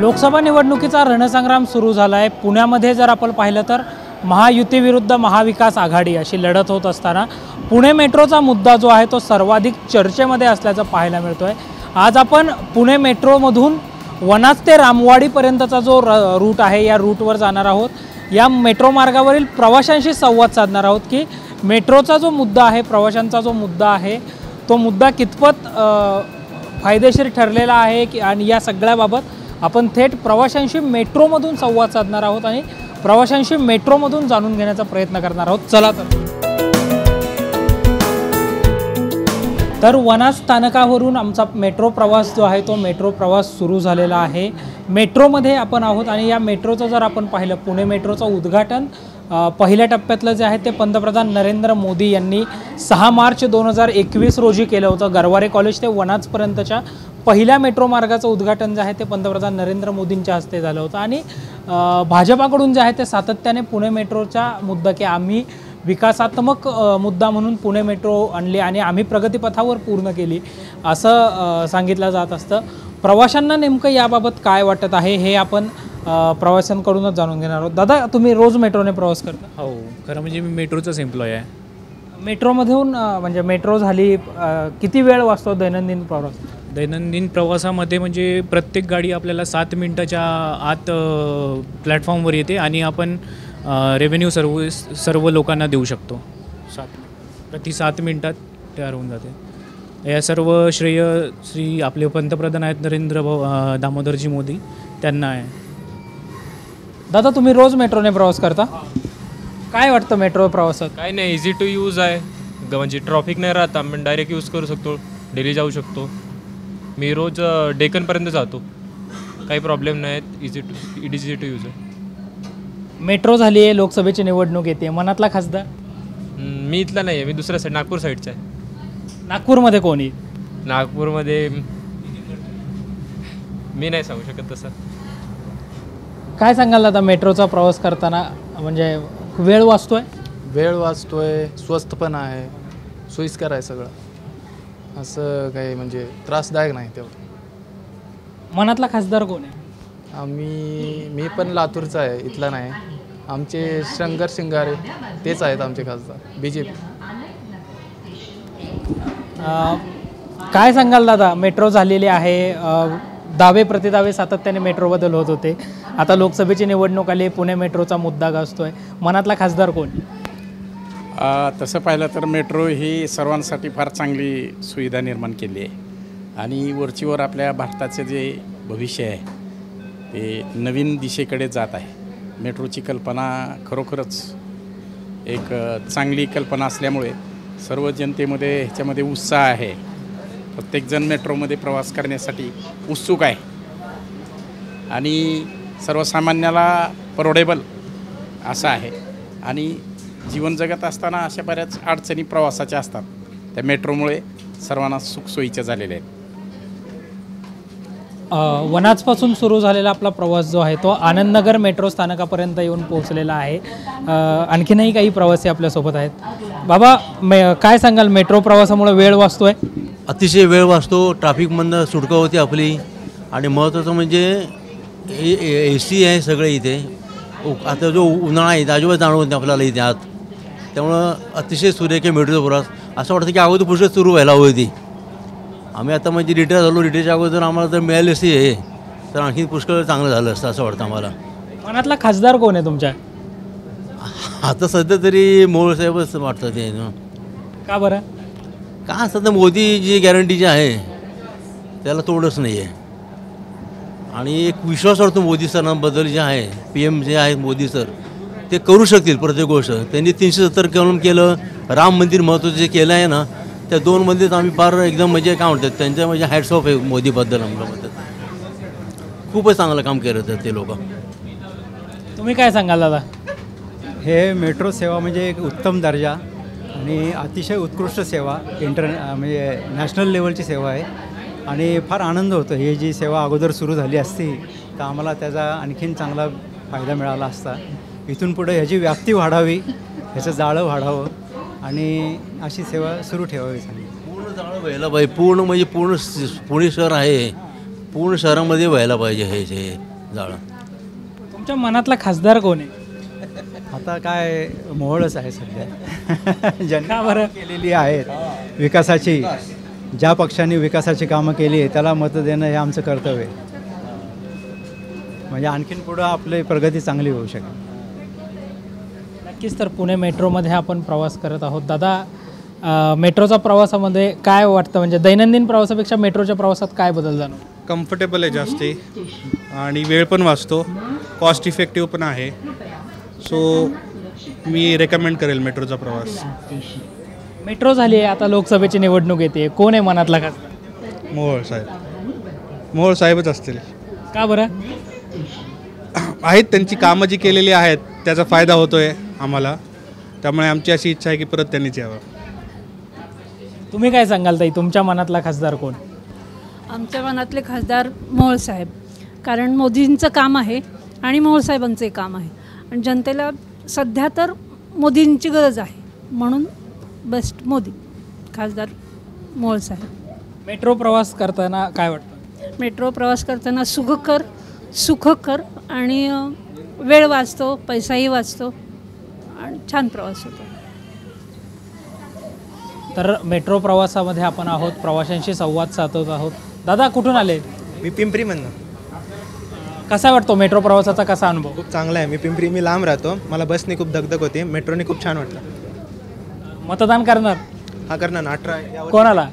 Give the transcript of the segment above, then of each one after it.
लोकसभा निवडणुकीचा रणसंग्राम सुरू झाला आहे। पुण्यामध्ये जर आपण पाहिलं तर महायुती विरुद्ध महाविकास आघाडी अशी लढत होत असताना पुणे मेट्रोचा मुद्दा जो आहे तो सर्वाधिक चर्चेमध्ये असल्याचं पाहायला मिळतोय। आज आपण पुणे मेट्रोमधून वनाज ते रामवाडीपर्यंतचा जो रूट आहे या रूटवर जाणार आहोत। या मेट्रो मार्गावरील प्रवाशांशी संवाद साधणार आहोत की मेट्रोचा जो मुद्दा आहे, प्रवाशांचा जो मुद्दा आहे तो मुद्दा कितपत फायदेशीर ठरलेला आहे की आणि या सगळ्याबाबत आपण थेट प्रवाशांशी मेट्रोमधून संवाद साधणार आहोत आणि प्रवाशांशी मेट्रोमधून जाणून घेण्याचा प्रयत्न करणार आहोत। चला तर वनाज स्थानकावरून आमचा मेट्रो प्रवास जो आहे तो मेट्रो प्रवास सुरू झालेला आहे। मेट्रोमध्ये आपण आहोत आणि या मेट्रोचं जर आपण पाहिलं पुणे मेट्रोचं उद्घाटन पहिल्या टप्प्यातलं जे आहे ते पंतप्रधान नरेंद्र मोदी यांनी 6 मार्च 2021 रोजी केलं होतं। गरवारे कॉलेज ते वनाजपर्यंतच्या पहिल्या मेट्रो मार्गाचं उद्घाटन जे आहे ते पंतप्रधान नरेंद्र मोदींच्या हस्ते झालं होतं आणि भाजपाकडून जे आहे ते सातत्याने पुणे मेट्रोचा मुद्दा की आम्ही विकासात्मक मुद्दा म्हणून पुणे मेट्रो आणली आणि आम्ही प्रगतीपथावर पूर्ण केली असं सांगितलं जात असतं। प्रवाशांना नेमकं याबाबत काय वाटत आहे हे आपण प्रवाशांकडूनच जाणून घेणार आहोत। दादा, तुम्ही रोज मेट्रोने प्रवास करता? हो, खरं म्हणजे मी मेट्रोचाच एम्प्लॉय आहे। मेट्रोमधून म्हणजे मेट्रो झाली किती वेळ वाचतो दैनंदिन प्रवास? दैनंदिन प्रवासामध्ये म्हणजे प्रत्येक गाडी आपल्याला 7 मिनिटाच्या आत प्लॅटफॉर्मवर येते आणि आपण रेव्हेन्यू सर्व लोकांना देऊ शकतो। प्रति 7 मिनिटात तयार होऊन जाते। या सर्व श्रेय श्री आपले पंतप्रधान आहेत नरेंद्र दामोदरजी मोदी त्यांना आहे। दादा, तुम्ही रोज मेट्रोने प्रवास करता? काय वाटतं मेट्रो प्रवासात? काय नाही, इझी टू यूज आहे। म्हणजे ट्रॉफिक नाही राहत, आपण डायरेक्ट यूज करू शकतो, डेली जाऊ शकतो। मी रोज डेक्कनपर्यंत जातो, काही प्रॉब्लेम नाहीत। इझी टू यूज आहे। मेट्रो झाली आहे, लोकसभेची निवडणूक येते, मनातला खासदार? मी इथला नाही आहे, मी दुसऱ्या साईड नागपूर साईडचा आहे। नागपूरमध्ये कोणी? नागपूरमध्ये मी नाही सांगू शकत तसं। काय सांगाल दादा, मेट्रोचा प्रवास करताना म्हणजे वेळ वाचतोय? वेळ वाचतोय, स्वस्त पण आहे, सोयीस्कर आहे सगळं, असं काही म्हणजे त्रासदायक नाही तेवढं। मनातला खासदार कोण आहे? मी पण लातूरचा आहे, इथला नाही। आमचे शंकर शिंगारे तेच आहेत आमचे खासदार, BJP। काय सांगाल दादा, मेट्रो झालेली आहे, दावे प्रतिदावे सातत्याने मेट्रोबद्दल होत होते, आता लोकसभेची निवडणूक आली, पुणे मेट्रोचा मुद्दा गाजतोय, मनातला खासदार कोण? तसं पाहिलं तर मेट्रो ही सर्वांसाठी फार चांगली सुविधा निर्माण केली आहे आणि वरचीवर आपल्या भारताचे जे भविष्य आहे ते नवीन दिशेकडे जात आहे। मेट्रोची कल्पना खरोखरच एक चांगली कल्पना असल्यामुळे सर्व जनतेमध्ये ह्याच्यामध्ये उत्साह आहे। प्रत्येकजण मेट्रोमध्ये प्रवास करण्यासाठी उत्सुक आहे आणि सर्वसामान्याला परवडेबल असं आहे आणि जीवन जगत असताना अशा बऱ्याच अडचणी प्रवासाच्या असतात, त्या मेट्रोमुळे सर्वांना सुखसोयीच्या झालेल्या आहेत। वनाजपासून सुरू झालेला आपला प्रवास जो आहे तो आनंदनगर मेट्रो स्थानकापर्यंत येऊन पोहोचलेला आहे। आणखीनही काही प्रवासी आपल्यासोबत आहेत। बाबा, काय सांगाल, मेट्रो प्रवासामुळे वेळ वाचतोय? अतिशय वेळ वाचतो, ट्रॅफिकमधनं सुटका होते आपली आणि महत्त्वाचं म्हणजे AC आहे सगळे इथे। आता जो उन्हाळा आहे अजिबात जाणवत नाही आपल्याला इथे आत, त्यामुळं अतिशय सुरेख मेट्रोचा प्रवास। असं वाटतं की अगोदर पुढे सुरू व्हायला हवी होती। आम्ही आता म्हणजे रिटायर झालो, रिटायरच्या अगोदर आम्हाला जर मिळाली असती हे तर आणखी पुष्कळ चांगलं झालं असतं असं वाटतं आम्हाला। मनातला खासदार कोण आहे तुमच्या? आता सध्या तरी मोहोळ साहेबच वाटतं ते। का बरं? का सध्या मोदी जी गॅरंटी जी आहे त्याला तोडच नाही आहे आणि एक विश्वास वाटतो मोदी सरांबद्दल जे आहे, PM जे आहेत मोदी सर ते करू शकतील प्रत्येक गोष्ट। त्यांनी 370 कलम केलं, राम मंदिर महत्त्वाचं जे केलं आहे ना, त्या 2 मंदिर आम्ही फार एकदम म्हणजे काय म्हणतात त्यांच्या म्हणजे हॅट्स ऑफ आहे मोदीबद्दल आम्हाला म्हणतात। खूपच चांगलं काम केलं तर ते लोक। तुम्ही काय सांगाल दादा? हे मेट्रो सेवा म्हणजे एक उत्तम दर्जा आणि अतिशय उत्कृष्ट सेवा, म्हणजे नॅशनल लेवलची सेवा आहे आणि फार आनंद होतो। ही जी सेवा अगोदर सुरू झाली असती तर आम्हाला त्याचा आणखीन चांगला फायदा मिळाला असता। इथून पुढे ह्याची व्याप्ती वाढावी, ह्याचं जाळं वाढावं आणि अशी सेवा सुरू ठेवावी सांगितली। पूर्ण जाळं व्हायला पाहिजे, पूर्ण म्हणजे पूर्ण पुणे शहर आहे, पूर्ण शहरामध्ये व्हायला पाहिजे हे जाळं. तुमच्या मनातला खासदार कोण आहे? आता काय मोहळच आहे सध्या. ज्यांनी का बरं? केलेली आहेत विकासाची, ज्या पक्षांनी विकासाची कामं केली आहे त्याला मतं देणं हे आमचं कर्तव्य आहे. म्हणजे आणखीन पुढं आपली प्रगती चांगली होऊ शकेल. नक्कीच. तर पुणे मेट्रोमध्ये आपण प्रवास करत आहोत. दादा, मेट्रोचा प्रवासामध्ये काय वाटतं, म्हणजे दैनंदिन प्रवासापेक्षा मेट्रोच्या प्रवासात काय बदल जाणवतो? कम्फर्टेबल आहे जास्ती आणि वेळ पण वाचतो, कॉस्ट इफेक्टिव्ह पण आहे. सो मी रेकमेंड करेल मेट्रोचा प्रवास. मेट्रो झाली आहे, आता लोकसभेची निवडणूक येते, कोण आहे मनातला खासदार? मोहोळ साहेबच असतील. का बरं? आहेत त्यांची कामं जी केलेली आहेत त्याचा फायदा होतो आहे आम्हाला, त्यामुळे आमची अशी इच्छा आहे की परत त्यांनीच यावं. तुम्ही काय सांगाल ताई, तुमच्या मनातला खासदार कोण? आमच्या मनातले खासदार मोहोळ साहेब, कारण मोदींचं काम आहे आणि मोहोळ साहेबांचं काम आहे आणि जनतेला सध्या तर मोदींची गरज आहे, म्हणून बेस्ट मोदी खासदार मोहोळ साहेब. मेट्रो प्रवास करताना काय वाटतं? मेट्रो प्रवास करताना सुखकर आणि वेळ वाचतो, पैसाही वाचतो आणि छान प्रवास होतो. तर मेट्रो प्रवासामध्ये आपण आहोत, प्रवाशांशी संवाद साधत आहोत. दादा, कुठून आले? मी पिंपरीमधनं. कसा वाटतो मेट्रो प्रवासाचा, कसा अनुभव? खूप चांगला आहे. मी लांब राहतो, मला बसने खूप दगदग होते, मेट्रोने खूप छान वाटलं. मतदान करणार? हा करणार ना. 18 कोणाला?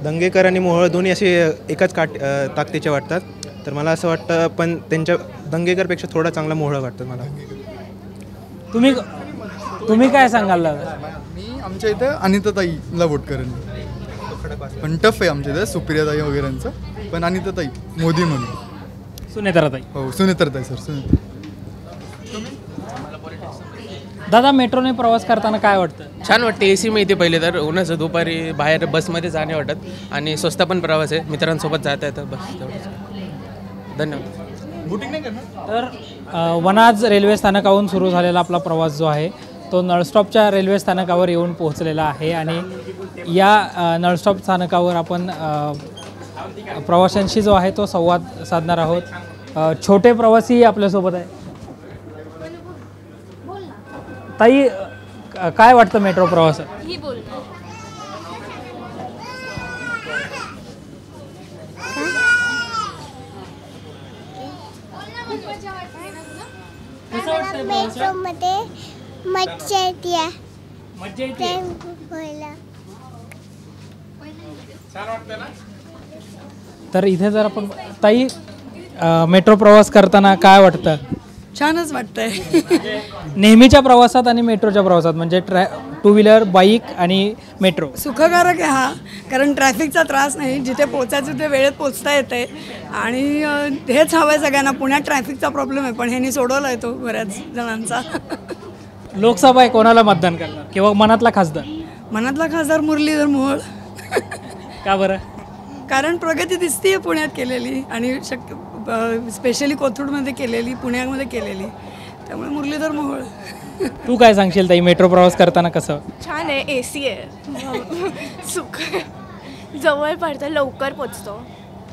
दंगेकर आणि मोहोळ दोन्ही असे एकाच ताकदीचे वाटतात, तर मला असं वाटतं, पण त्यांच्या दंगेकरपेक्षा थोडा चांगला मोहोळ वाटतं मला. तुम्ही काय सांगाल दादा? मी आमच्या इथे अनिताताईला वोट करेन, पण टफ आहे आमच्या इथे सुप्रियाताई वगैरेंचं, पण अनिताताई मोदी म्हणून. सुनेत्राताई? हो, सुनेत्राताई सर, सुनेत्र. दादा, मेट्रोने प्रवास करताना काय वाटतं? छान वाटते. AC मिळते पहिले तर, उन्हाचं दुपारी बाहेर बसमध्ये जाणे वाटत आणि स्वस्त पण प्रवास आहे, मित्रांसोबत जाता येतं, बस तेवढंच. धन्यवाद. तर वनाज रेल्वे स्थानकाहून सुरू झालेला आपला प्रवास जो आहे तो नळस्टॉपच्या रेल्वे स्थानकावर येऊन पोहोचलेला आहे आणि या नळस्टॉप स्थानकावर आपण प्रवाशांशी जो आहे तो संवाद साधणार आहोत. छोटे प्रवासी आपल्यासोबत आहे. ताई, काय वाटतं मेट्रो प्रवासात? मेट्रोमध्ये मज्जा येते. तर इथे जर आपण, ताई, मेट्रो प्रवास करताना काय वाटतं? छानच वाटतंय. नेहमीच्या प्रवासात आणि मेट्रोच्या प्रवासात, म्हणजे टू व्हीलर, बाईक आणि मेट्रो, सुखकारक आहे हा, कारण ट्रॅफिकचा त्रास नाही, जिथे पोचायचं तिथे वेळेत पोचता येते आणि हेच हवं आहे सगळ्यांना. पुण्यात ट्रॅफिकचा प्रॉब्लेम आहे, पण ह्यांनी सोडवला आहे तो बऱ्याच जणांचा. लोकसभा आहे, कोणाला मतदान करणार किंवा मनातला खासदार? मनातला खासदार मुरलीधर मोहोळ. का बरं? कारण प्रगती दिसतीये पुण्यात केलेली आणि स्पेशली कोथरूडमध्ये केलेली, पुण्यामध्ये केलेली, त्यामुळे मुरलीधर मोहोळ. तू काय सांगशील ताई, मेट्रो प्रवास करताना कसं? छान आहे, AC आहे, सुख, जवळ पडतं, लवकर पोचतो,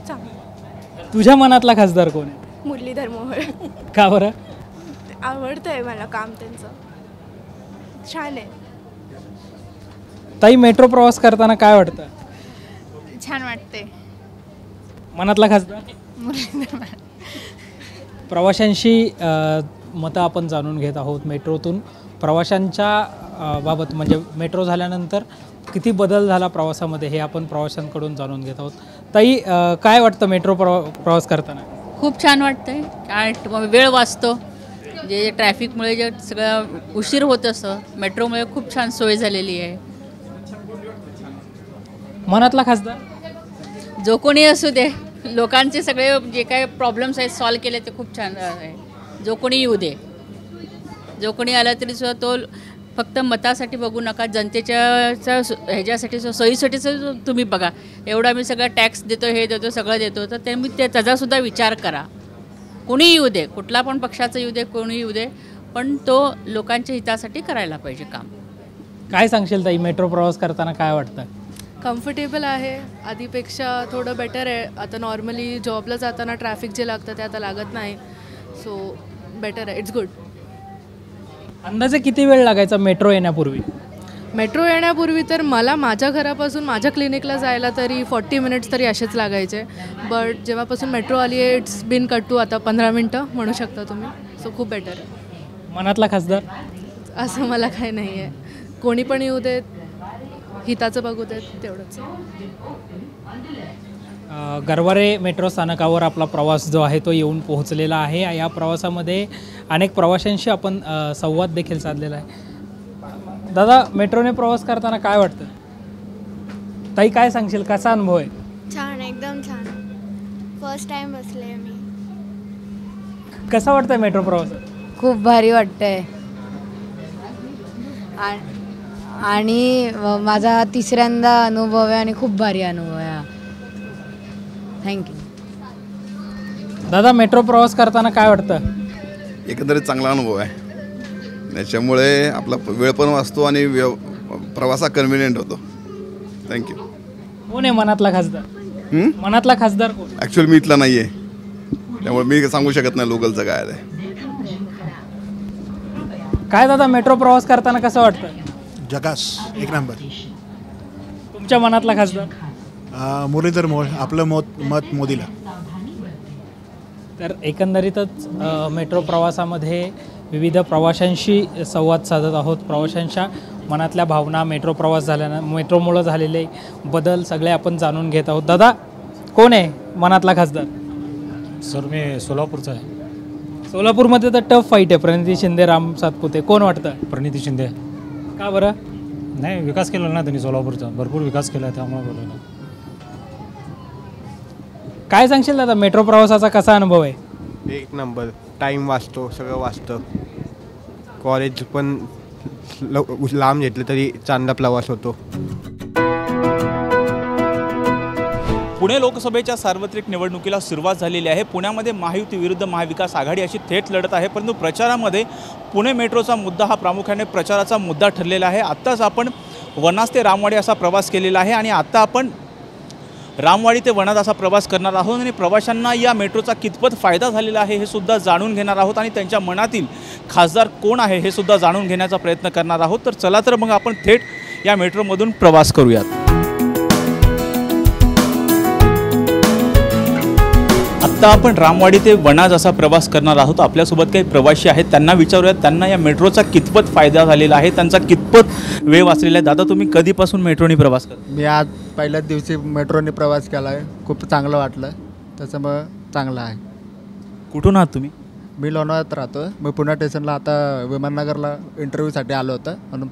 चांगलं. तुझ्या मनातला खासदार कोण आहे? मुरलीधर मोहोळ. का बरं? आवडतं आहे मला काम त्यांचं, छान आहे. ताई, मेट्रो प्रवास करताना काय वाटतं? छान वाटते. मनातला खासदार? मुरलीधर. प्रवाशांशी मतं आपण जाणून घेत आहोत मेट्रोतून. प्रवाशांच्या बाबत, म्हणजे मेट्रो झाल्यानंतर किती बदल झाला प्रवासामध्ये हे आपण प्रवाशांकडून जाणून घेत आहोत. ताई, काय वाटतं मेट्रो प्रवास करताना? खूप छान वाटतंय, कारण वेळ वाचतो. जे ट्रॅफिकमुळे जे सगळं उशीर होत असतं, मेट्रोमुळे खूप छान सोय झालेली आहे. मनातला खासदार? जो कोणी असू दे, लोकांचे सगळे जे काही प्रॉब्लेम्स आहेत सॉल्व केले ते खूप छान आहे. जो कोणी येऊ दे, जो कोणी आला तरी सुद्धा तो फक्त मतासाठी बघू नका, जनतेच्या ह्याच्यासाठी सोयीसाठीच तुम्ही बघा. एवढा मी सगळं टॅक्स देतो, हे देतो, सगळं देतो, तर ते मी त्याचासुद्धा विचार करा. कोणी येऊ दे, कुठला पण पक्षाचं येऊ दे, कोणी येऊ दे, पण तो लोकांच्या हितासाठी करायला पाहिजे काम. काय सांगशील ताई, मेट्रो प्रवास करताना काय वाटतं? कम्फर्टेबल आहे, आधीपेक्षा थोडं बेटर आहे. आता नॉर्मली जॉबला जाताना ट्रॅफिक जे लागतं ते आता लागत नाही, सो बेटर आहे, इट्स गुड. अंदाजे किती वेळ लागायचा मेट्रो येण्यापूर्वी? मेट्रो येण्यापूर्वी तर मला माझ्या घरापासून माझ्या क्लिनिकला जायला तरी 40 मिनिट्स तरी असेच लागायचे. बट जेव्हापासून मेट्रो आली आहे इट्स बिन कट टू आता 15 मिनटं म्हणू शकता तुम्ही. सो खूप बेटर आहे. मनातला खासदार असं मला काही नाही आहे. कोणी पण येऊ देत, हिताचं बघू देत, तेवढंच. गरवारे मेट्रो स्थानकावर आपला प्रवास जो आहे तो येऊन पोहोचलेला आहे. या प्रवासामध्ये अनेक प्रवाशांशी आपण संवाद देखील साधलेला आहे. दादा, मेट्रोने प्रवास करताना काय वाटतं? ताई, काय सांगशील, कसा अनुभव आहे? छान, एकदम छान. फर्स्ट टाइम बसले मी. कसा वाटतंय मेट्रो प्रवास? खूप भारी वाटतंय आणि माझा तिसऱ्यांदा अनुभव आहे आणि खूप भारी अनुभव आहे. थँक्यू. दादा, मेट्रो प्रवास करताना काय वाटतं? एकंदरीत चांगला अनुभव आहे. त्याच्यामुळे आपला वेळ पण वाचतो आणि प्रवासा कन्व्हिनियंट होतो. थँक्यू. कोण आहे मनातला खासदार? मनातला खासदार कोण? ॲक्च्युअली मी इथला नाही आहे, त्यामुळे मी सांगू शकत नाही लोकलचं काय आहे. काय दादा, मेट्रो प्रवास करताना कसं वाटतं? जगास, एक नंबर. तुमच्या मनातला खासदार? मुरलीधर मोहोळ. आपलं मत मोदीला. तर एकंदरीतच मेट्रो प्रवासामध्ये विविध प्रवाशांशी संवाद साधत आहोत. प्रवाशांच्या मनातल्या भावना, मेट्रो प्रवास झाल्यानं मेट्रोमुळं झालेले बदल सगळे आपण जाणून घेत आहोत. दादा, कोण आहे मनातला खासदार? सर, मी सोलापूरचा आहे. सोलापूरमध्ये तर टफ फाईट आहे. प्रणिती शिंदे, राम सातपुते, कोण वाटतं? प्रणिती शिंदे. का बरं? नाही, विकास केला ना त्यांनी सोलापूरचा, भरपूर विकास केला आहे, त्यामुळे बोलवलं. काय सांगशील दादा, मेट्रो प्रवासाचा कसा अनुभव आहे? एक नंबर. टाईम वाचतो, सगळं वाचतं. कॉलेज पण लांब घेतलं तरी चांगला प्रवास होतो. पुणे लोकसभेच्या सार्वत्रिक निवडणुकीला सुरुवात झालेली आहे. पुण्यामध्ये महायुती विरुद्ध महाविकास आघाडी अशी थेट लढत आहे. परंतु प्रचारामध्ये पुणे मेट्रोचा मुद्दा हा प्रामुख्याने प्रचाराचा मुद्दा ठरलेला आहे. आत्ताच आपण वनाज ते रामवाडी असा प्रवास केलेला आहे आणि आत्ता आपण रामवाडी ते वनाज असा प्रवास करणार आहोत आणि प्रवाशांना या मेट्रोचा कितपत फायदा झालेला आहे हे सुद्धा जाणून घेणार आहोत आणि त्यांच्या मनातील खासदार कोण आहे हे सुद्धा जाणून घेण्याचा प्रयत्न करणार आहोत. तर चला तर मग आपण थेट या मेट्रोमधून प्रवास करूयात. आत्ता आपण रामवाडी ते वनाज असा प्रवास करणार आहोत. आपल्यासोबत काही प्रवासी आहेत, त्यांना विचारूयात त्यांना या मेट्रोचा कितपत फायदा झालेला आहे, त्यांचा कितपत वेळ वाचलेला आहे. दादा, तुम्ही कधीपासून मेट्रोने प्रवास करता? मी आज पहिल्याच दिवशी मेट्रोने प्रवास केला आहे. खूप चांगलं वाटलं, त्याच्यामुळं चांगलं आहे. कुठून आहात तुम्ही? मी लोणावळ्यात राहतो. मी पुणे स्टेशनला आता विमाननगरला इंटरव्ह्यूसाठी आलो होतं म्हणून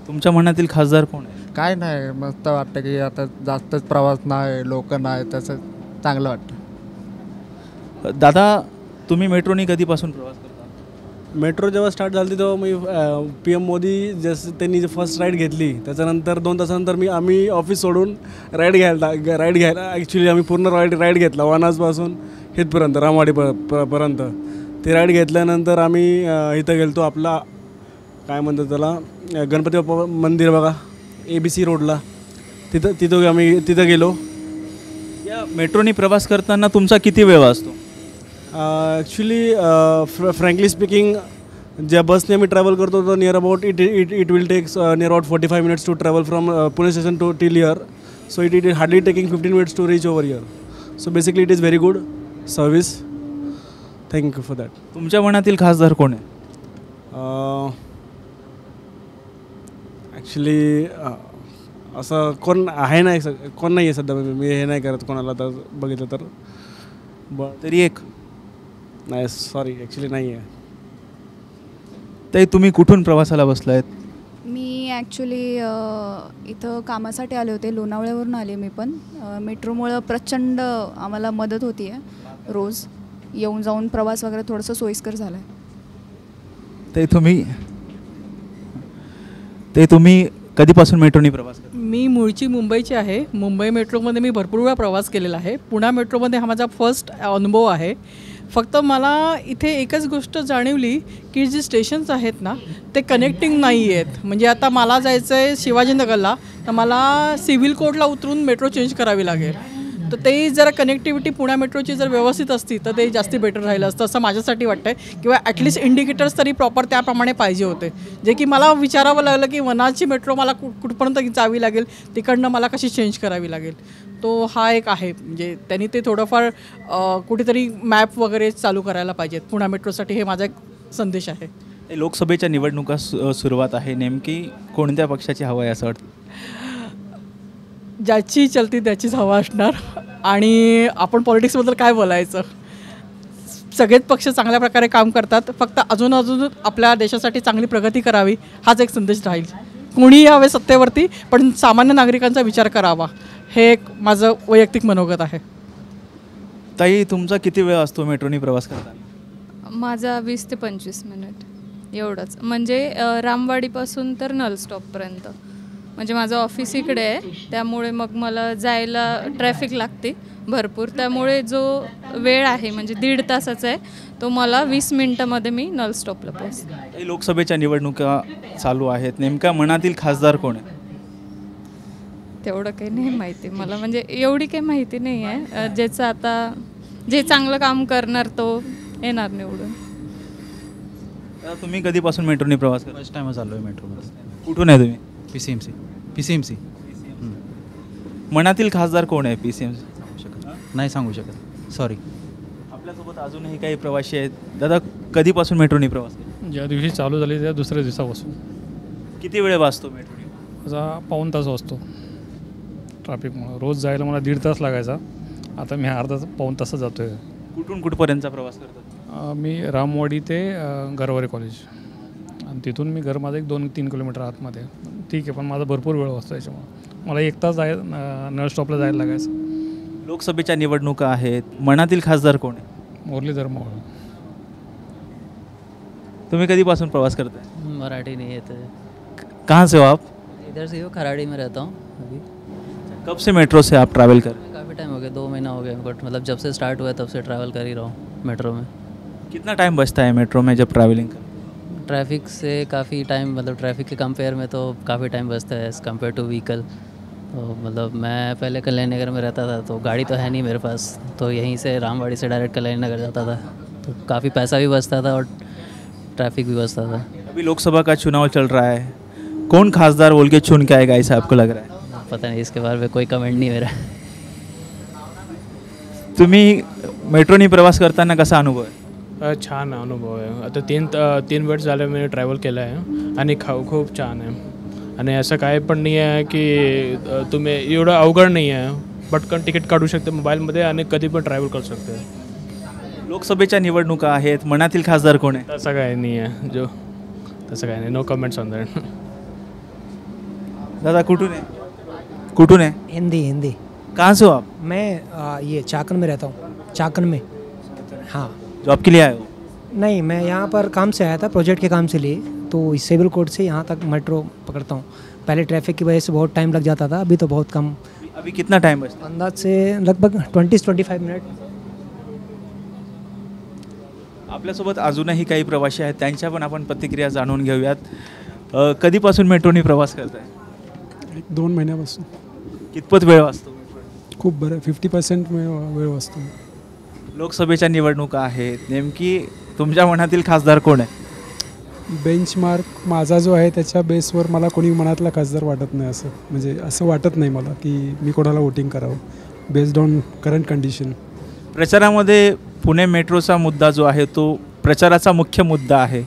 तुमच्या मनातील खासदार कोण आहे? काय नाही, मस्त वाटतं की आता जास्तच प्रवास नाही, लोक नाही, तसं चांगलं वाटतं. दादा, तुम्ही मेट्रोने कधीपासून प्रवास करता? मेट्रो जेव्हा स्टार्ट झाली तेव्हा मी PM मोदी जसं त्यांनी जे फर्स्ट राईड घेतली त्याच्यानंतर 2 तासानंतर आम्ही ऑफिस सोडून राईड घ्यायला ॲक्च्युली आम्ही पूर्ण राईड घेतला वनाजपासून इथपर्यंत रामवाडी पर्यंत. ते राईड घेतल्यानंतर आम्ही इथं गेलो आपला काय म्हणतात त्याला गणपती बाप्पा मंदिर बघा ABC रोडला, तिथं आम्ही गेलो. या मेट्रोने प्रवास करताना तुमचा किती वेळ वाचतो? ॲक्च्युली फ्रँकली स्पीकिंग ज्या बसने आम्ही ट्रॅव्हल करतो तर near about it will takes near about 45 minutes to travel from Pune station to till here. So it hardly taking 15 minutes to reach over here. So basically it is very good service. Thank you for that. तुमच्या मनातील खासदार कोण आहे? Actually असं कोण आहे नाही, कोण नाही आहे सध्या. मी हे नाही करत कोणाला तर बघितलं तर तरी एक नाही, सॉरी ॲक्च्युली नाही आहे. ताई, तुम्ही कुठून प्रवासाला बसला आहेत? मी ॲक्च्युली इथं कामासाठी आले होते, लोणावळ्यावरून आले मी पण. मेट्रोमुळं प्रचंड आम्हाला मदत होती आहे. रोज येऊन जाऊन प्रवास वगैरे थोडंसं सोयीस्कर झालं आहे. ते तुम्ही कधीपासून मेट्रोने प्रवास करता? मी मूळची मुंबईची आहे. मुंबई मेट्रोमध्ये मी भरपूर वेळा प्रवास केलेला आहे. पुणे मेट्रोमध्ये हा माझा फर्स्ट अनुभव आहे. फक्त मला इथे एकच गोष्ट जाणवली की जे स्टेशन्स आहेत ना ते कनेक्टिंग नाही आहेत. म्हणजे आता मला जायचं आहे शिवाजीनगरला, तर मला सिव्हिल कोर्टला उतरून मेट्रो चेंज करावी लागेल. तर ते जरा कनेक्टिव्हिटी पुण्या मेट्रोची जर व्यवस्थित असती तर ते जास्ती बेटर राहिलं असतं असं माझ्यासाठी वाटतं आहे. किंवा ॲटलिस्ट इंडिकेटर्स तरी प्रॉपर त्याप्रमाणे पाहिजे होते, जे की मला विचारावं लागलं की वनाची मेट्रो मला कुठपर्यंत जावी लागेल, तिकडनं मला कशी चेंज करावी लागेल. तो हा एक आहे. म्हणजे त्यांनी ते थोडंफार कुठेतरी मॅप वगैरे चालू करायला पाहिजेत पुण्या मेट्रोसाठी. हे माझा एक संदेश आहे. लोकसभेच्या निवडणुका सुरुवात आहे, नेमकी कोणत्या पक्षाची हवा आहे असं वाटतं? ज्याची चलती त्याचीच हवा असणार. आणि आपण पॉलिटिक्सबद्दल काय बोलायचं, सगळेच पक्ष चांगल्या प्रकारे काम करतात, फक्त अजून आपल्या देशासाठी चांगली प्रगती करावी हाच एक संदेश राहील. कोणीही यावे सत्तेवरती, पण सामान्य नागरिकांचा विचार करावा, हे एक माझं वैयक्तिक मनोगत आहे. ताई, तुमचा किती वेळ असतो मेट्रोनी प्रवास करताना? माझा 20 ते 25 मिनिट एवढंच. म्हणजे रामवाडीपासून तर नल स्टॉपपर्यंत. म्हणजे माझं ऑफिस इकडे आहे, त्यामुळे मग मला जायला ट्रॅफिक लागते भरपूर. त्यामुळे जो वेळ आहे म्हणजे 1.5 तासाचा आहे, तो मला 20 मिनटामध्ये मी नल स्टॉपला पोहोचते. लोकसभेच्या निवडणुका चालू आहेत, नेमका मनातील खासदार कोण आहे? तेवढं काही नाही माहिती मला, म्हणजे एवढी काही माहिती नाही आहे. ज्याचं आता जे चांगलं काम करणार तो येणार निवडून. तुम्ही कधीपासून मेट्रोनी प्रवास करता? फर्स्ट टाइम चाललो आहे मेट्रोमध्ये. कुठून आहे तुम्ही? PCMC. मनातील खासदार कोण आहे PCMC? नाही सांगू शकत, सॉरी. आपल्यासोबत अजूनही काही प्रवासी आहेत. दादा, कधीपासून मेट्रोनी प्रवास केला? ज्या दिवशी चालू झाली त्या दुसऱ्या दिवसापासून. किती वेळ वाचतो मेट्रोनी? माझा पाऊण तास वाचतो ट्रॅफिकमुळे. रोज जायला मला 1.5 तास लागायचा, आता मी पाऊण तासात जातो आहे. कुठून कुठपर्यंतचा प्रवास करतात? मी रामवाडी ते गरवारे कॉलेज, आणि तिथून मी घर माझं 2-3 किलोमीटर आतमध्ये. ठीक आहे, पण माझा भरपूर वेळ वाचतो याच्यामुळे. मला 1 तास नळ स्टॉपला जायला लागायचं. लोकसभेच्या निवडणुका आहेत, मनातील खासदार कोण आहे? मुरलीधर मोहोळ. तुम्ही कधीपासून प्रवास करताय? मराठी नहीं है तो कहाँ से हो आप? इधर से हो, खराड़ी में रहता हूँ अभी. कब से मेट्रो से आप ट्रैवल कर? काफ़ी टाइम हो गया, 2 महीना हो गया, बट मतलब जब से स्टार्ट हुआ है तब से ट्रैवल कर ही रहा हूँ मेट्रो में. कितना टाइम बचता है मेट्रो में जब ट्रैवलिंग कर? ट्रैफिक से काफ़ी टाइम, मतलब ट्रैफिक के कंपेयर में तो काफ़ी टाइम बचता है एज़ कम्पेयर टू व्हीकल. तो मतलब मैं पहले कल्याण नगर में रहता था, तो गाड़ी तो है नहीं मेरे पास, तो यहीं से रामवाड़ी से डायरेक्ट कल्याण नगर जाता था, तो काफ़ी पैसा भी बचता था और ट्रैफिक भी बचता था. अभी लोकसभा का चुनाव चल रहा है, कौन खासदार बोल के चुन के आएगा ऐसा आपको लग रहा है? पता नहीं, इसके बारे में कोई कमेंट नहीं मेरा. तुम्ही मेट्रोनी प्रवास करताना कसा अनुभव आहे? छान अनुभव आहे. आता 3 वेळेस झाले मी ट्रॅव्हल केलं आहे, आणि खूप छान आहे. आणि असं काय पण नाही आहे की तुम्ही एवढं अवघड नाही आहे. पटकन तिकीट काढू शकते मोबाईलमध्ये आणि कधी पण ट्रॅव्हल करू शकते. लोकसभेच्या निवडणुका आहेत, मनातील खासदार कोण आहे? तसं काय नाही आहे, तसं काय नाही. No comments on that. दादा, कुठून आहे? कुठून आहे? हिंदी. कहाँ से हो आप? मैं ये चाकन में रहता हूँ. चाकन में. हाँ. जॉब के लिए आए हो? नहीं, मैं यहाँ पर काम से आया था, प्रोजेक्ट के काम से लिए. तो सिविल कोर्ट से यहाँ तक मेट्रो पकड़ता हूँ. पहले ट्रैफिक की वजह से बहुत टाइम लग जाता था, अभी तो बहुत कम. अभी कितना टाइम बचता है? अंदाज से लगभग 20 से 25 मिनट. आपल्यासोबत अजूनही काही प्रवासी आहेत, त्यांच्या पण आपण प्रतिक्रिया जाणून घेऊयात. कधीपासून मेट्रोनी प्रवास करताय? 2 महिन्यापासून. कितपत वेळ वाचतो? खूप बरं, 50% वेळ वाचतो. लोकसभेच्या निवडणुका आहेत, नेमकी तुमच्या मनातील खासदार कोण आहे? बेंचमार्क माझा जो आहे त्याच्या बेसवर मला कोणी मनातला खासदार वाटत नाही. असं म्हणजे असं वाटत नाही मला की मी कोणाला वोटिंग करावं बेस्ड ऑन करंट कंडिशन. प्रचारामध्ये पुणे मेट्रोचा मुद्दा जो आहे तो प्रचाराचा मुख्य मुद्दा आहे.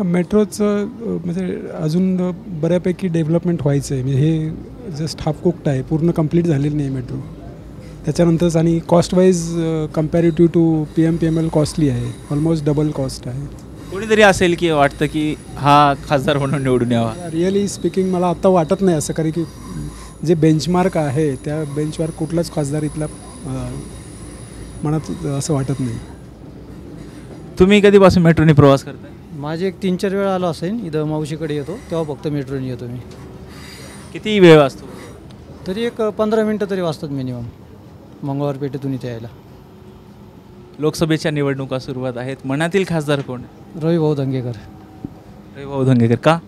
मेट्रोचं म्हणजे अजून बऱ्यापैकी डेव्हलपमेंट व्हायचं आहे. म्हणजे हे जस्ट हाफ कुक्ड आहे, पूर्ण कंप्लीट झालेली नाही मेट्रो. त्याच्यानंतरच आणि cost wise comparative to PMPML costly आहे, ऑलमोस्ट डबल कॉस्ट आहे. कोणीतरी असेल की वाटतं की हा खासदार म्हणून निवडून यावा? रिअली स्पीकिंग मला आता वाटत नाही असं, कारण की जे बेंचमार्क आहे त्या बेंचमार्क कुठलाच खासदार इथला मनात असं वाटत नाही. तुम्ही कधीपासून मेट्रोने प्रवास करताय? माझे एक 3-4 वेळा आलो असेल. इथं मावशीकडे येतो तेव्हा फक्त मेट्रोने येतो मी. किती वेळ वाचतो? तरी एक 15 मिनटं तरी वाचतात मिनिमम, मंगळवार पेठेतून इथे यायला. लोकसभेच्या निवडणुका सुरुवात आहेत, मनातील खासदार कोण? रविभाऊ धंगेकर. रविभाऊ धंगेकर का?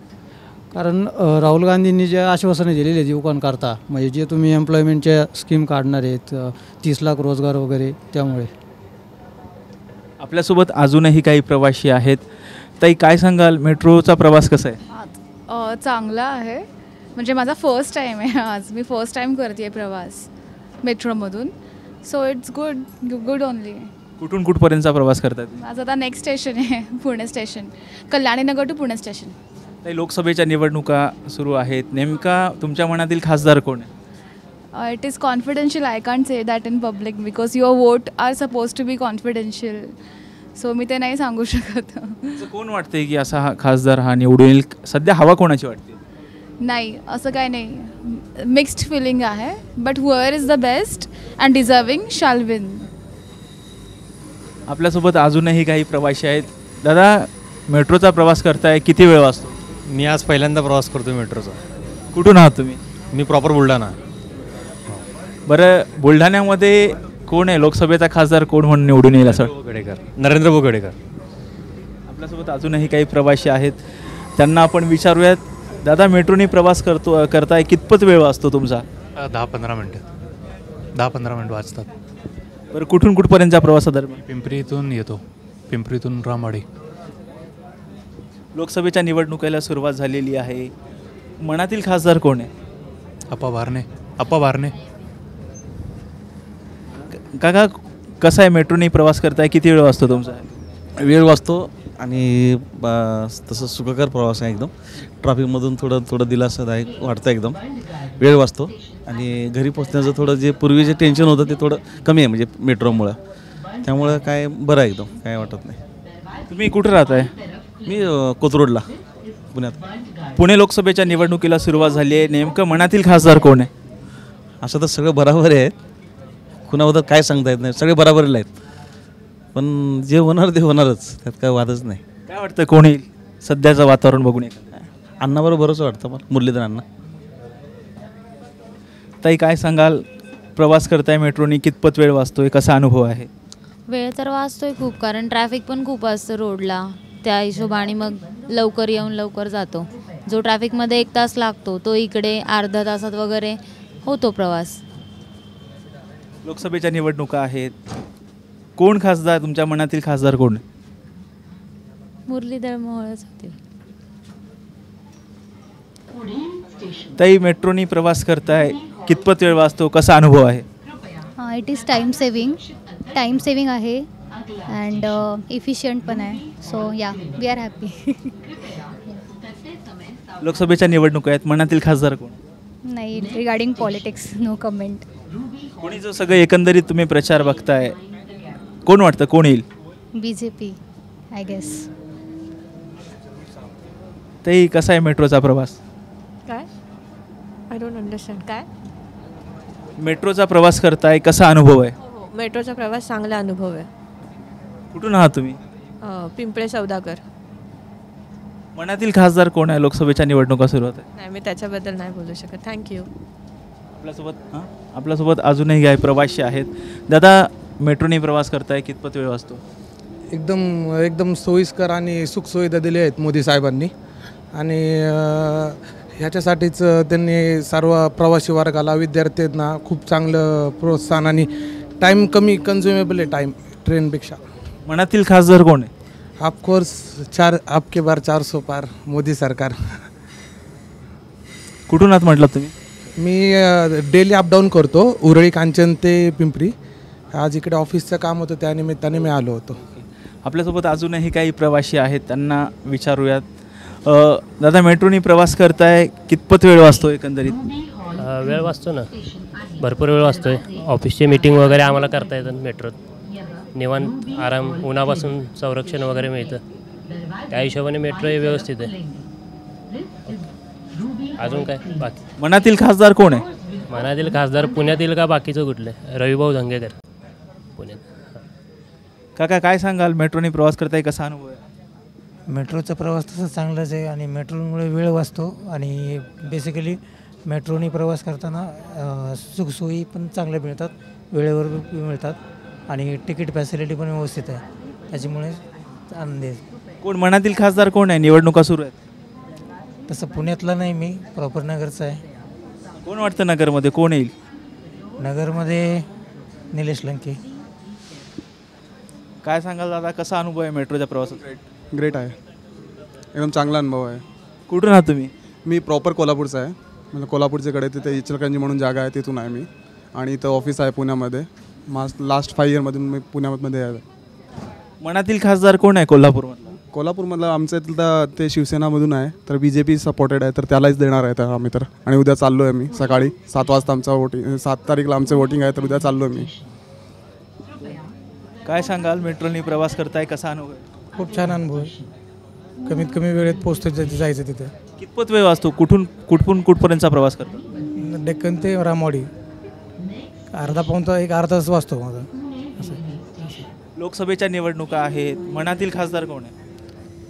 कारण राहुल गांधींनी जे आश्वासनं दिलेली आहेत युवकांकरता, म्हणजे जे तुम्ही एम्प्लॉयमेंटच्या स्कीम काढणार आहेत 30 लाख रोजगार वगैरे, त्यामुळे. आपल्यासोबत अजूनही काही प्रवासी आहेत. ताई काय सांगाल, मेट्रोचा प्रवास कसा आहे? चांगला आहे, म्हणजे माझा फर्स्ट टाईम आहे आज. मी फर्स्ट टाईम करते आहे प्रवास मेट्रोमधून. So it's good only. कुठून कुठपर्यंतचा प्रवास करतात? माझं आता नेक्स्ट स्टेशन आहे Pune station, Kalyaninagar to Pune station. ताई लोकसभेच्या निवडणुका सुरू आहेत, नेमका तुमच्या मनातील खासदार कोण आहे? It is confidential. I can't say that in public because your vote are supposed to be confidential. So मी ते नाही सांगू शकत. कोण वाटतंय की असा हा खासदार हा निवडून येईल? सध्या हवा कोणाची वाटते? नाही, असं काय नाही. मिक्स्ड फिलिंग आहे, but whoever is the best and deserving shall win. आपल्यासोबत अजूनही काही प्रवासी आहेत. दादा, मेट्रोचा प्रवास करताय, किती वेळ वाजतो? मी आज पहिल्यांदा प्रवास करतो मेट्रोचा. कुठून आहात तुम्ही? मी प्रॉपर बुलढाणा. बरं, बुलढाण्यामध्ये कोण आहे लोकसभेचा खासदार, कोण म्हणून निवडून येईल असं? नरेंद्र बोगडेकर. आपल्यासोबत अजूनही काही प्रवासी आहेत, त्यांना आपण विचारूयात. दादा, मेट्रोने प्रवास करताय, कितपत वेळ वाचतो तुमचा? 10-15 मिनटं. 10-15 मिनट वाजतात. बरं, कुठून कुठपर्यंतचा प्रवासादरम्यान? पिंपरीतून येतो, पिंपरीतून रामवाडी. लोकसभेच्या निवडणुकीला सुरुवात झालेली आहे, मनातील खासदार कोण आहे? अप्पा बारणे. काका, कसा आहे, मेट्रोने प्रवास करताय, किती वेळ वाचतो तुमचा? वेळ वाचतो आणि तसं सुखकर प्रवास आहे एकदम. ट्रॅफिकमधून थोडं दिलासादायक वाटतं एकदम. वेळ वाचतो आणि घरी पोचण्याचं थोडं जे पूर्वी जे टेन्शन होतं ते थोडं कमी आहे म्हणजे मेट्रोमुळं. त्यामुळं काय बरं आहे एकदम, काय वाटत नाही. तुम्ही कुठं राहताय? मी कोथरूडला, पुण्यात. पुणे लोकसभेच्या निवडणुकीला सुरुवात झाली आहे, नेमकं मनातील खासदार कोण आहे? असं तर सगळं बराबर आहे, कुणाबद्दल काय सांगता येत नाही, सगळे बराबरीला आहेत. पण जे होणार ते होणारच, त्यात काय वादच नाही. काय वाटतं कोण येईल सध्याचं वातावरण बघून? अण्णाबरोबर बरंच वाटतं मला, मुरलीधर अण्णा. ताई काय सांगाल, प्रवास करताय मेट्रोने, कितपत वेळ वाचतोय, कसा अनुभव आहे? वेळ तर वाचतोय खूप, कारण ट्रॅफिक पण खूप असतं रोडला. त्या हिशोबाने मग लवकर येऊन लवकर जातो. जो ट्रॅफिकमध्ये 1 तास लागतो तो इकडे अर्ध्या तासात वगैरे होतो प्रवास. लोकसभेच्या निवडणुका आहेत, कोण खासदार, तुमच्या मनातील खासदार कोण? मुरलीधर मोहोळच होते. ताई, मेट्रोने प्रवास करताय, कितपत वेळ वाचतो, कसा अनुभव आहे? इट इज टाईम सेविंग आहे अँड इफिशियंट पण आहे. सो या, वी आर हॅपी. लोकसभेच्या निवडणुका आहेत, मनातील खासदार कोण? नाही, रिगार्डिंग पॉलिटिक्स नो कमेंट. कोणी जो सगळं एकंदरीत तुम्ही प्रचार बघताय, कोण वाटतं कोण येईल? BJP I guess. ताई, कसा आहे मेट्रोचा प्रवास? काय? I don't understand. काय? मेट्रोचा प्रवास करताय, कसा अनुभव आहे? मेट्रोचा प्रवास चांगला अनुभव आहे. कुठून आहात तुम्ही? पिंपळे सौदागर. मनातील खासदार कोण आहे? लोकसभेच्या निवडणुका सुरू होत आहे. नाही, मी त्याच्याबद्दल नाही बोलू शकत. थँक्यू. आपल्यासोबत अजूनही काही प्रवासी आहेत. दादा, मेट्रोने प्रवास करताय, कितपत वेळ वाचतो? एकदम सोयीस्कर आणि सुखसुविधा दिल्या आहेत मोदी साहेबांनी. आणि ह्याच्यासाठीच त्यांनी सर्व प्रवासी वर्गाला, विद्यार्थ्यांना खूप चांगलं प्रोत्साहन आणि टाईम कमी कन्झ्युमेबल आहे टाईम ट्रेनपेक्षा. मनातील खासदार कोण आहे? ऑफकोर्स आपके बार 400 पार, मोदी सरकार. कुठून आहात म्हटलं तुम्ही? मी डेली अपडाऊन करतो, उरळी कांचन ते पिंपरी. आज इकडे ऑफिसचं काम होतं, त्यानिमित्ताने मी आलो होतो. आपल्यासोबत अजूनही काही प्रवासी आहेत, त्यांना विचारूयात. दादा, मेट्रोने प्रवास करताय, कितपत वेळ वाचतो एकंदरीत? वेळ वाचतो ना, भरपूर वेळ वाचतो आहे. ऑफिसचे मीटिंग वगैरे आम्हाला करता येतात मेट्रोत. निवांत आराम, उन्हापासून संरक्षण वगैरे मिळतं. त्या हिशोबाने मेट्रो हे व्यवस्थित आहे. अजून काय बाकी? मनातील खासदार कोण आहे? मनातील खासदार पुण्यातील का बाकीचं कुठलं? रविभाऊ धंगेकर, पुण्यात. काका, काय सांगाल, मेट्रोने प्रवास करताय, कसा अनुभव आहे? मेट्रोचा प्रवास तसं चांगलाच आहे आणि मेट्रोमुळे वेळ वाचतो. आणि बेसिकली मेट्रोने प्रवास करताना सुखसोयी पण चांगल्या मिळतात, वेळेवर मिळतात आणि तिकीट फॅसिलिटी पण व्यवस्थित आहे, त्याच्यामुळे आनंदी आहे. कोण मनातील खासदार कोण आहे? निवडणुका सुरू आहेत. तसं पुण्यातला नाही मी, प्रॉपर नगरचा आहे. कोण वाटतं नगरमध्ये कोण येईल? नगरमध्ये निलेश लंके. काय सांगाल दादा, कसा अनुभव आहे मेट्रोच्या प्रवासात? ग्रेट आहे, एकदम चांगला अनुभव आहे. कुठून आहात तुम्ही? मी प्रॉपर कोल्हापूरचा आहे. म्हणजे कोल्हापूरच्याकडे तिथे इचलकरंजी म्हणून जागा आहे, तिथून आहे मी. आणि इथं ऑफिस आहे पुण्यामध्ये. लास्ट 5 इयरमधून मी पुण्यामध्ये आहे. मनातील खासदार कोण आहे कोल्हापूरमधला? कोल्हापूरमधलं आमचं इथलं ते शिवसेनामधून आहे, तर BJP सपोर्टेड आहे, तर त्यालाच देणार आहे तर आम्ही तर. आणि उद्या चाललो आहे मी सकाळी 7 वाजता. आमचा वोटिंग 7 तारीखला आमचं वोटिंग आहे, तर उद्या चाललो आहे मी. काय सांगाल, मेट्रोनी प्रवास करताय, कसा अनुभव आहे? खूप छान अनुभव आहे. कमीत कमी वेळेत पोहोचतो जायचं तिथे. कितपत वेळ वाचतो? कुठून कुठपर्यंतचा प्रवास करतो? डेक्कन ते रामवाडी अर्धा पाऊण तास, एक अर्धा तास वाचतो माझा. लोकसभेच्या निवडणुका आहेत, मनातील खासदार कोण आहे?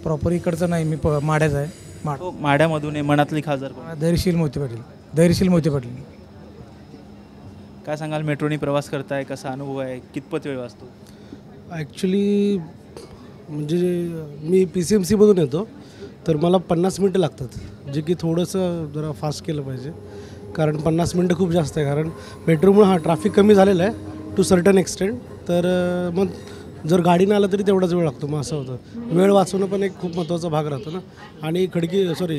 प्रॉपर इकडचं नाही, मी माड्याचा आहे. तो माढ्यामधून आहे. मनातली खासदार कोण आहे? धैर्यशील मोहिते पाटील. धैर्यशील मोहिते पाटील. काय सांगाल, मेट्रोनी प्रवास करताय, कसा अनुभव आहे, कितपत वेळ वाचतो? ॲक्च्युली म्हणजे मी PCMCमधून येतो, तर मला 50 मिनटं लागतात, जे की थोडंसं जरा फास्ट केलं पाहिजे. कारण 50 मिनटं खूप जास्त आहे. कारण मेट्रोमुळे ट्रॅफिक कमी झालेलं आहे टू सर्टन एक्सटेंट. तर मग जर गाडीनं आलं तरी तेवढाच वेळ लागतो. मग असं होतं. वेळ वाचवणं पण एक खूप महत्त्वाचा भाग राहतो ना. आणि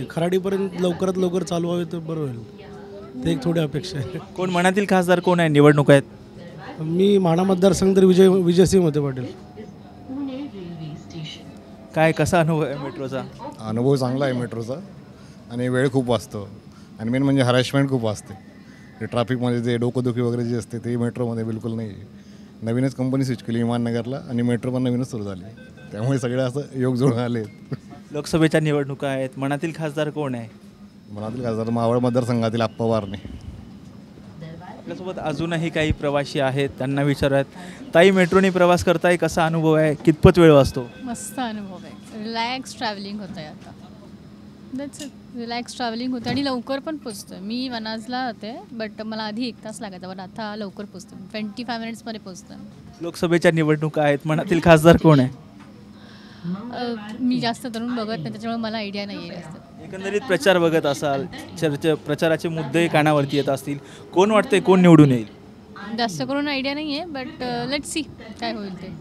खराडीपर्यंत लवकरात लवकर चालू व्हावे तर बरं होईल. ते एक थोडी अपेक्षा आहे. कोण मनातील खासदार कोण आहे? निवडणूक आहेत. मी माढा मतदारसंघ तर विजयसिंह मोहिते पाटील. काय कसा अनुभव आहे मेट्रोचा? अनुभव चांगला आहे मेट्रोचा. आणि वेळ खूप वाचतो. आणि मेन म्हणजे हॅरॅसमेंट खूप वाचते. ते ट्रॅफिकमध्ये जे डोकंदुखी वगैरे जे असते ते मेट्रोमध्ये बिलकुल नाही आहे. नवीनच कंपनी स्विच केली विमाननगरला, आणि मेट्रो पण नवीनच सुरू झाली. त्यामुळे सगळे असं योग जुळून आले. लोकसभेच्या निवडणुका आहेत, मनातील खासदार कोण आहे? मनातील खासदार मावळ मतदारसंघातील आप्पा वारणे. आपल्यासोबत अजूनही काही प्रवासी आहेत, त्यांना विचारूयात. ताई, मेट्रोने प्रवास करताय, कसा अनुभव आहे, कितपत वेळ वाचतो? मस्त अनुभव आहे. रिलॅक्स ट्रॅव्हलिंग होतं आहे आता. That's it. रिलॅक्स ट्रॅव्हलिंग होतं आणि लवकर पण पोचतो आहे. मी वनाजला होते, बट मला आधी 1 तास लागायचा, पण आता लवकर पोचतो. 25 मिनिट्समध्ये पोचतो. लोकसभेच्या निवडणुका आहेत, मनातील खासदार कोण आहे? मी जास्त तरुण बघत नाही, त्याच्यामुळे मला आयडिया नाही आहे जास्त. एकंदरीत प्रचार बघत असाल, प्रचाराचे मुद्दे कानावरती येत असतील, कोण वाटते कोण निवडून येईल? जास्त करून आयडिया नाही आहे, बट लेट्स सी काय होईल ते.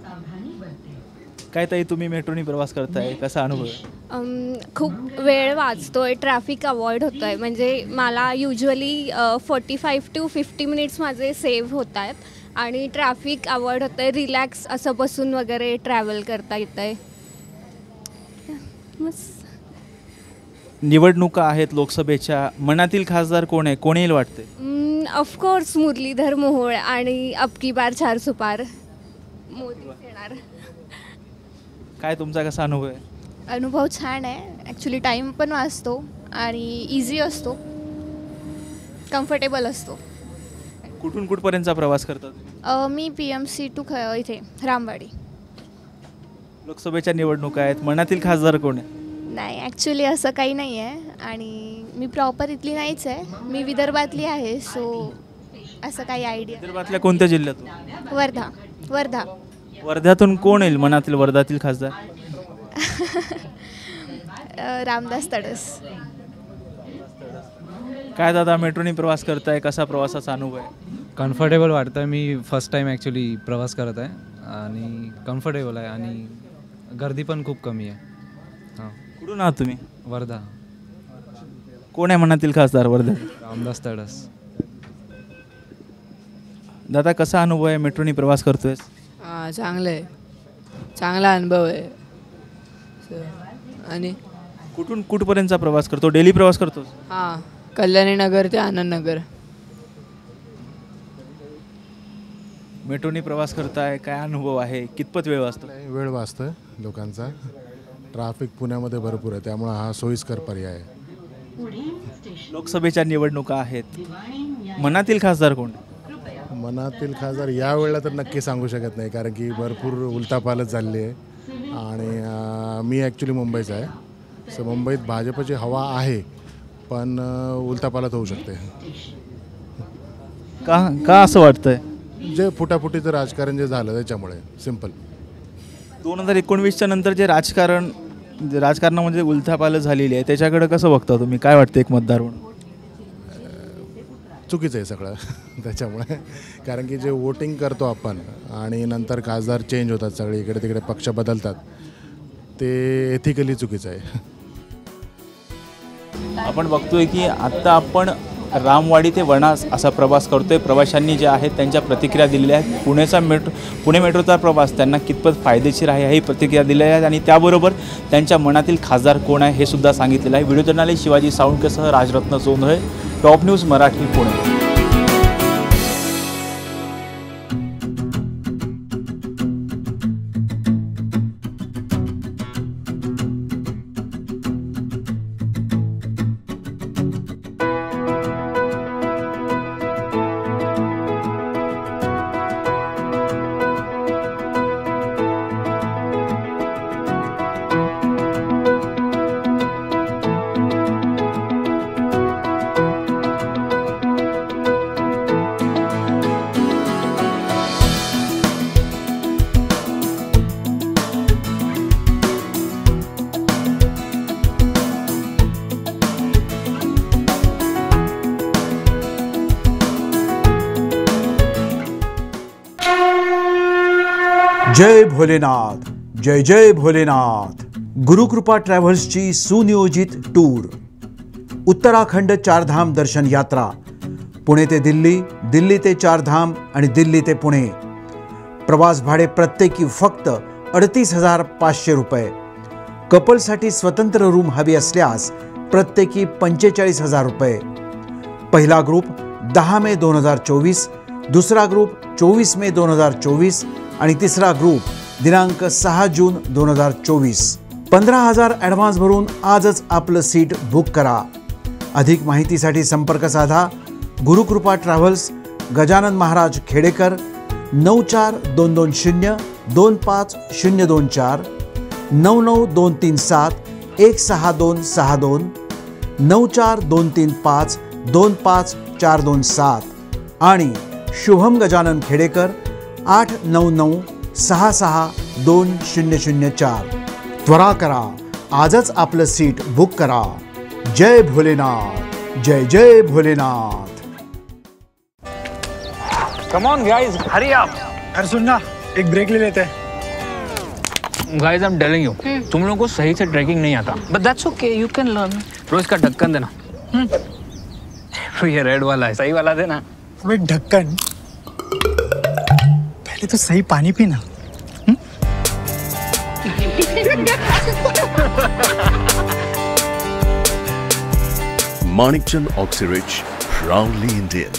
काय ताई, तुम्ही मेट्रोने प्रवास करताय, कसा अनुभव आहे? खूप वेळ वाचतोय, ट्रॅफिक अवॉइड होतं आहे. म्हणजे मला युजली 45 to 50 मिनिट्स माझे सेव्ह होत आहेत. आणि ट्रॅफिक अवॉइड होतं आहे. रिलॅक्स असं बसून वगैरे ट्रॅव्हल करता येतं आहे. निवडणुका आहेत लोकसभेच्या, मनातील खासदार कोण आहे, कोण येईल वाटते? ऑफकोर्स मुरलीधर मोहोळ, आणि अब की बार 4 सुपार मोदी येणार. काय तुमचा कसा अनुभव आहे? अनुभव छान आहे. ॲक्च्युली टाईम पण वाचतो आणि इझी असतो, कम्फर्टेबल असतो. कुठून कुठपर्यंतचा प्रवास करतात? मी PMC टू इथे रामवाडी. लोकसभेच्या निवडणुका आहेत, मनातील खासदार कोण आहे? नाही, ॲक्च्युली असं काही नाही आहे. आणि मी प्रॉपर इथली नाहीच आहे, मी विदर्भातली आहे. सो असं काही आयडिया. विदर्भातल्या कोणत्या जिल्ह्यातून? वर्धा. वर्ध्यातून कोण येईल मनातील वर्धातील खासदार? रामदास तडस. काय दादा, मेट्रोने प्रवास करताय, कसा प्रवासाचा अनुभव आहे? कम्फर्टेबल वाटतं आहे. मी फर्स्ट टाईम ॲक्च्युली प्रवास करत आहे, आणि कम्फर्टेबल आहे, आणि गर्दी पण खूप कमी आहे. हां. कुठून आहात तुम्ही? वर्धा. कोण आहे मनातील खासदार वर्धा? रामदास तडस. दादा, कसा अनुभव आहे, मेट्रोने प्रवास करतोय? चांगलं आहे, चांगला अनुभव आहे. आणि कुठून कुठपर्यंतचा प्रवास करतो? डेली प्रवास करतो? हां, कल्याणी नगर ते आनंदनगर. मेट्रोने प्रवास करताय, काय अनुभव आहे, कितपत वेळ वाचतो? वेळ वाचतोय लोकांचा. ट्रॅफिक पुण्यामध्ये भरपूर आहे, त्यामुळे हा सोयीस्कर पर्याय आहे. लोकसभेच्या निवडणुका आहेत, मनातील खासदार कोण? मनातील खासदार यावेळेला तर नक्की सांगू शकत नाही, कारण की भरपूर उलथापालथ झाली आहे. आणि मी ॲक्च्युली मुंबईचा आहे. सो मुंबईत भाजपची हवा आहे, पण उलथापालथ होऊ शकते. का असं वाटतंय? जे फुटाफुटीचं राजकारण जे झालं त्याच्यामुळे. सिम्पल. 2019च्या नंतर जे राजकारण राजकारणामध्ये उलथापालथ झालेली आहे, त्याच्याकडे कसं बघता तुम्ही? काय वाटतं एक मतदार म्हणून? चुकीचं आहे सगळं त्याच्यामुळे, कारण की जे वोटिंग करतो आपण आणि नंतर खासदार चेंज होतात, सगळे इकडे तिकडे पक्ष बदलतात, ते एथिकली चुकीचं आहे. आपण बघतोय की आत्ता आपण रामवाडी ते वनाज असा प्रवास करतोय. प्रवाशांनी जे आहेत त्यांच्या प्रतिक्रिया दिलेल्या आहेत. पुणे मेट्रोचा प्रवास त्यांना कितपत फायदेशीर आहे ही प्रतिक्रिया दिलेल्या आहेत आणि त्याबरोबर त्यांच्या मनातील खासदार कोण आहे हे सुद्धा सांगितलेलं आहे. व्हिडिओ जर्नलिस्ट शिवाजी साळुंकेसह राजरत्न सोंधळे, टॉप न्यूज मराठी, पुणे. जय भोलेनाथ, जय जय भोलेनाथ. गुरुकृपा ट्रॅव्हल्सची सुनियोजित टूर. उत्तराखंड चारधाम दर्शन यात्रा. पुणे ते दिल्ली, दिल्ली ते चारधाम आणि दिल्ली ते पुणे. प्रवास भाडे प्रत्येकी फक्त 38,500 रुपये. कपलसाठी स्वतंत्र रूम हवी असल्यास प्रत्येकी 45,000 रुपये. पहिला ग्रुप 10 मे 2024, दुसरा ग्रुप 24 मे 2024 आणि तिसरा ग्रुप दिनांक 6 जून 2024. 15,000 ॲडव्हान्स भरून आजच आपलं सीट बुक करा. अधिक माहितीसाठी संपर्क साधा. गुरुकृपा ट्रॅव्हल्स, गजानन महाराज खेडेकर, 94-220-25024, 99-237-16262, 94-235-25427 आणि शुभम गजानन खेडेकर 899-66-2004. त्वरा करा, आजच आपलं सीट बुक करा. जय भोलेनाथ, जय जय Bholenath. Come on guys, hurry up. यार सुन ना, एक ब्रेक ले लेते हैं. Guys, I'm telling you, तुम लोगों को सही से ट्रैकिंग नहीं आता. But that's okay, you can learn. रोज का ढक्कन देना. ये रेड वाला है, सही वाला देना. अबे ढक्कन, पहले तो सही पानी पीना. Manikchand Oxyrich, proudly Indian.